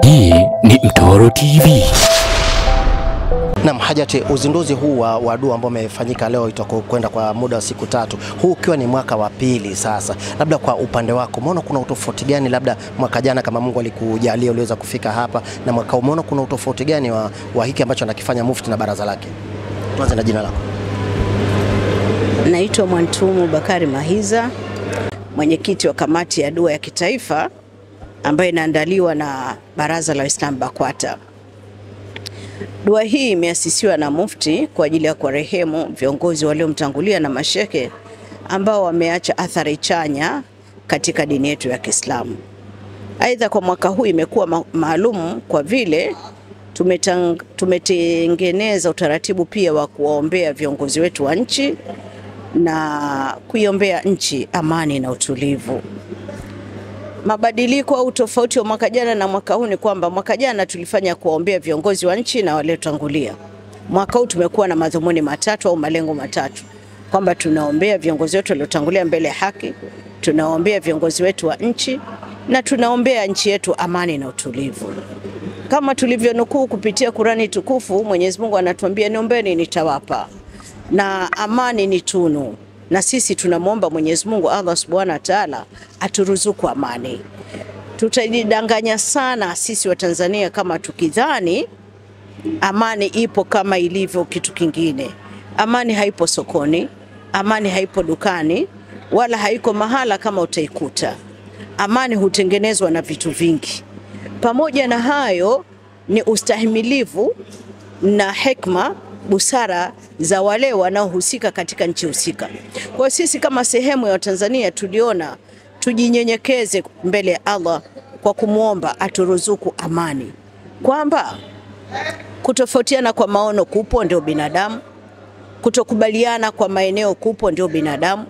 Hii ni Mtoro TV. Na Hajati, uzinduzi huu wa dua ambao umefanyika leo itakwenda kwa muda wa siku 3. Huu ukiwa ni mwaka wa 2 sasa. Labda kwa upande wako, umeona kuna utofauti gani labda mwaka jana kama Mungu alikujalia uliweza kufika hapa na mwaka umeona kuna utofauti gani wa hiki ambacho anakifanya Mufti na baraza lake? Tuanze na jina lako. Naitwa Mwantumu Bakari Mahiza, mwenyekiti wa kamati ya dua ya kitaifa ambayo inaandaliwa na Baraza la Waislamu BAKWATA. Dua hii imeasisiwa na Mufti kwa ajili ya kuwarehemu viongozi waliomtangulia na mashehe ambao wameacha athari chanya katika dini yetu ya Kiislamu. Aidha, kwa mwaka huu imekuwa maalum kwa vile tumetengeneza utaratibu pia wa kuwaombea viongozi wetu wa nchi na kuiombea nchi amani na utulivu. Mabadiliko au tofauti wa mwaka jana na mwaka huu ni kwamba mwaka jana tulifanya kuwaombea viongozi wa nchi na waliotangulia. Mwaka huu tumekuwa na madhumuni matatu au malengo matatu, kwamba tunaombea viongozi wetu waliotangulia mbele ya haki, tunaombea viongozi wetu wa nchi na tunaombea nchi yetu amani na utulivu. Kama tulivyonukuu kupitia Qur'ani tukufu, Mwenyezi Mungu anatuambia niombeni nitawapa, na amani ni tunu. Na sisi tunamwomba Mwenyezi Mungu Allah Subhanahu wa Ta'ala aturuzuku amani. Tutajidanganya sana sisi wa Tanzania kama tukidhani amani ipo kama ilivyo kitu kingine. Amani haipo sokoni, amani haipo dukani, wala haiko mahala kama utaikuta. Amani hutengenezwa na vitu vingi. Pamoja na hayo ni ustahimilivu na hekma, busara za wale wanaohusika katika nchi husika. Kwa sisi kama sehemu ya Tanzania tuliona tujinyenyekeze mbele ya Allah kwa kumuomba aturuzuku amani. Kwamba kutofautiana kwa maono kupo ndio binadamu, kutokubaliana kwa maeneo kupo ndio binadamu,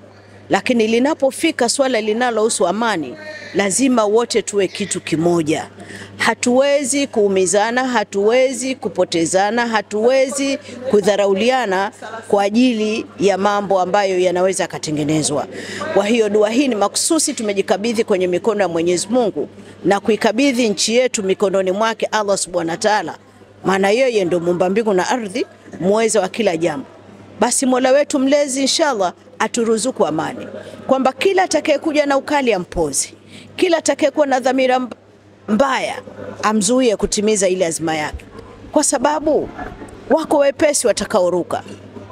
lakini linapofika swala linalohusu amani lazima wote tuwe kitu kimoja. Hatuwezi kuumizana, hatuwezi kupotezana, hatuwezi kudharauliana kwa ajili ya mambo ambayo yanaweza katengenezwa. Kwa hiyo dua hii ni makususi tumejikabidhi kwenye mikono ya Mwenyezi Mungu na kuikabidhi nchi yetu mikononi mwake Allah Subhanahu wa Ta'ala. Maana yeye ndio muumba mbingu na ardhi, muweza wa kila jambo. Basi Mola wetu mlezi inshallah aturuzuku amani. Kwamba kila atakayekuja na ukali ampozi, kila atakayekuwa na dhamira mbaya amzuie kutimiza ile azma yake. Kwa sababu wako wepesi watakaoruka,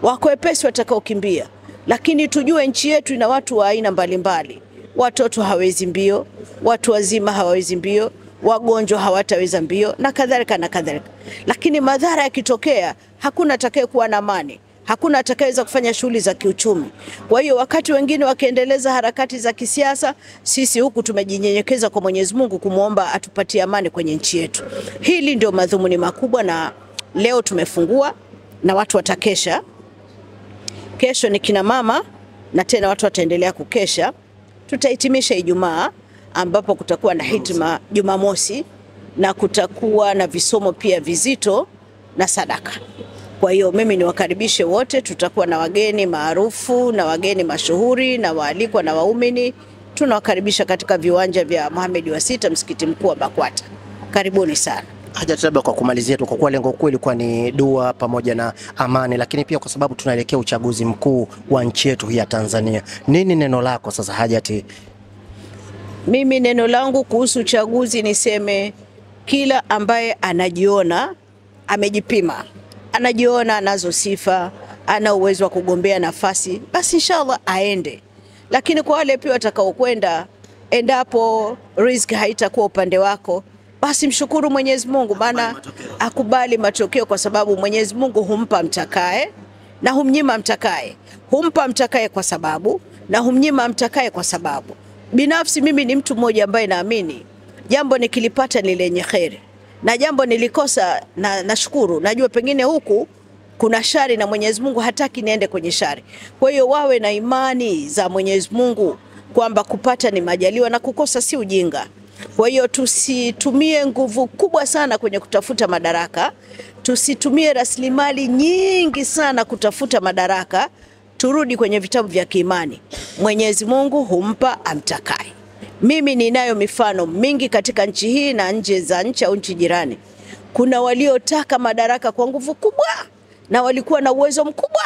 wako wepesi watakaokimbia, lakini tujue nchi yetu ina watu wa aina mbalimbali. Watoto hawezi mbio, watu wazima hawawezi mbio, wagonjwa hawataweza mbio na kadhalika na kadhalika. Lakini madhara yakitokea hakuna atakayekuwa na amani, hakuna atakayeweza kufanya shughuli za kiuchumi. Kwa hiyo wakati wengine wakiendeleza harakati za kisiasa, sisi huku tumejinyenyekeza kwa Mwenyezi Mungu kumuomba atupatie amani kwenye nchi yetu. Hili ndio madhumuni makubwa, na leo tumefungua na watu watakesha. Kesho ni kina mama na tena watu wataendelea kukesha. Tutahitimisha Ijumaa ambapo kutakuwa na hitma Jumamosi na kutakuwa na visomo pia vizito na sadaka. Kwa hiyo mimi niwakaribishe wote, tutakuwa na wageni maarufu na wageni mashuhuri na waalikwa na waumini. Tunawakaribisha katika viwanja vya Mohamed wa 6 msikiti mkuu wa BAKWATA. Karibuni sana. Hajati, labda kwa kumalizia tu, kwa kuwa lengo kuu ilikuwa ni dua pamoja na amani, lakini pia kwa sababu tunaelekea uchaguzi mkuu wa nchi yetu ya Tanzania, nini neno lako sasa Hajati? Mimi neno langu kuhusu uchaguzi niseme kila ambaye anajiona amejipima, anajiona anazo sifa, ana uwezo wa kugombea nafasi, basi inshallah aende. Lakini kwa wale pia watakaokwenda, endapo riziki haitakuwa upande wako, basi mshukuru Mwenyezi Mungu, maana akubali matokeo, kwa sababu Mwenyezi Mungu humpa mtakaye na humnyima mtakaye. Humpa mtakaye kwa sababu na humnyima mtakaye kwa sababu. Binafsi mimi ni mtu mmoja ambaye naamini jambo nikilipata ni lenye kheri, na jambo nilikosa na nashukuru. Najua pengine huku kuna shari na Mwenyezi Mungu hataki niende kwenye shari. Kwa hiyo wawe na imani za Mwenyezi Mungu kwamba kupata ni majaliwa na kukosa si ujinga. Kwa hiyo tusitumie nguvu kubwa sana kwenye kutafuta madaraka, tusitumie rasilimali nyingi sana kutafuta madaraka. Turudi kwenye vitabu vya kiimani. Mwenyezi Mungu humpa amtakaye. Mimi ninayo mifano mingi katika nchi hii na nje za nchi au nchi jirani. Kuna waliotaka madaraka kwa nguvu kubwa na walikuwa na uwezo mkubwa,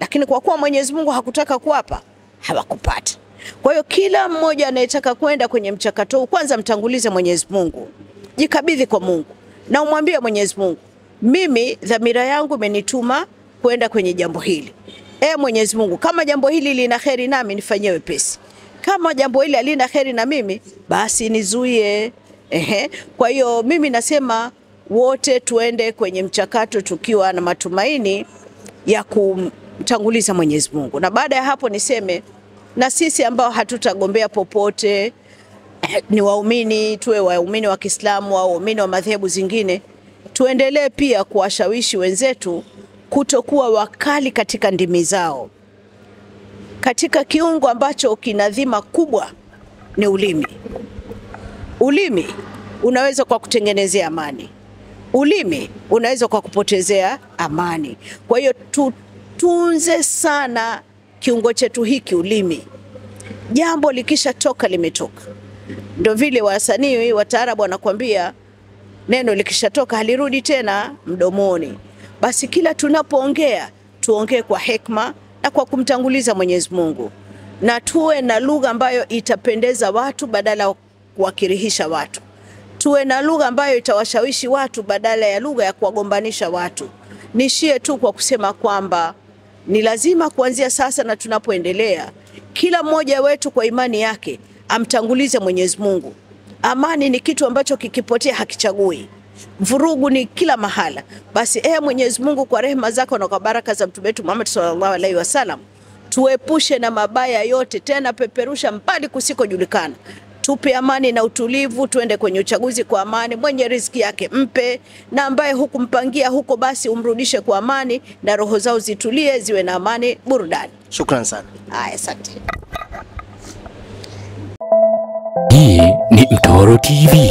lakini kwa kuwa Mwenyezi Mungu hakutaka kuwapa, hawakupata. Kwa hiyo kila mmoja anayetaka kwenda kwenye mchakato, kwanza mtangulize Mwenyezi Mungu. Jikabidhi kwa Mungu na umwambie Mwenyezi Mungu, mimi dhamira yangu imenituma kwenda kwenye jambo hili. Mwenyezi Mungu, kama jambo hili lina kheri nami nifanyie wepesi. Kama jambo hili halina kheri na mimi, basi nizuie. Kwa hiyo mimi nasema wote tuende kwenye mchakato tukiwa na matumaini ya kumtanguliza Mwenyezi Mungu. Na baada ya hapo niseme na sisi ambao hatutagombea popote, ni waumini, tuwe waumini wa Kiislamu au waumini wa madhehebu zingine, tuendelee pia kuwashawishi wenzetu kutokuwa wakali katika ndimi zao. Katika kiungo ambacho kina dhima kubwa ni ulimi. Ulimi unaweza kwa kutengenezea amani. Ulimi unaweza kwa kupotezea amani. Kwa hiyo tutunze sana kiungo chetu hiki, ulimi. Jambo likisha toka limetoka. Ndio vile wasanii wa taarabu wanakuambia neno likishatoka halirudi tena mdomoni. Basi kila tunapoongea tuongee kwa hekima na kwa kumtanguliza Mwenyezi Mungu, na tuwe na lugha ambayo itapendeza watu badala ya kuwakirihisha watu. Tuwe na lugha ambayo itawashawishi watu badala ya lugha ya kuwagombanisha watu. Nishie tu kwa kusema kwamba ni lazima kuanzia sasa na tunapoendelea, kila mmoja wetu kwa imani yake amtangulize Mwenyezi Mungu. Amani ni kitu ambacho kikipotea hakichagui. Vurugu ni kila mahala. Basi Mwenyezi Mungu kwa rehema zako na kwa baraka za mtume wetu Muhammad sallallahu alaihi wasallam, tuepushe na mabaya yote, tena peperusha mbali kusikojulikana. Tupe amani na utulivu, tuende kwenye uchaguzi kwa amani. Mwenye riziki yake mpe, na ambaye hukumpangia huko basi umrudishe kwa amani, na roho zao zitulie, ziwe na amani, burudani. Shukran sana. Asante. Hii ni Mtoro TV.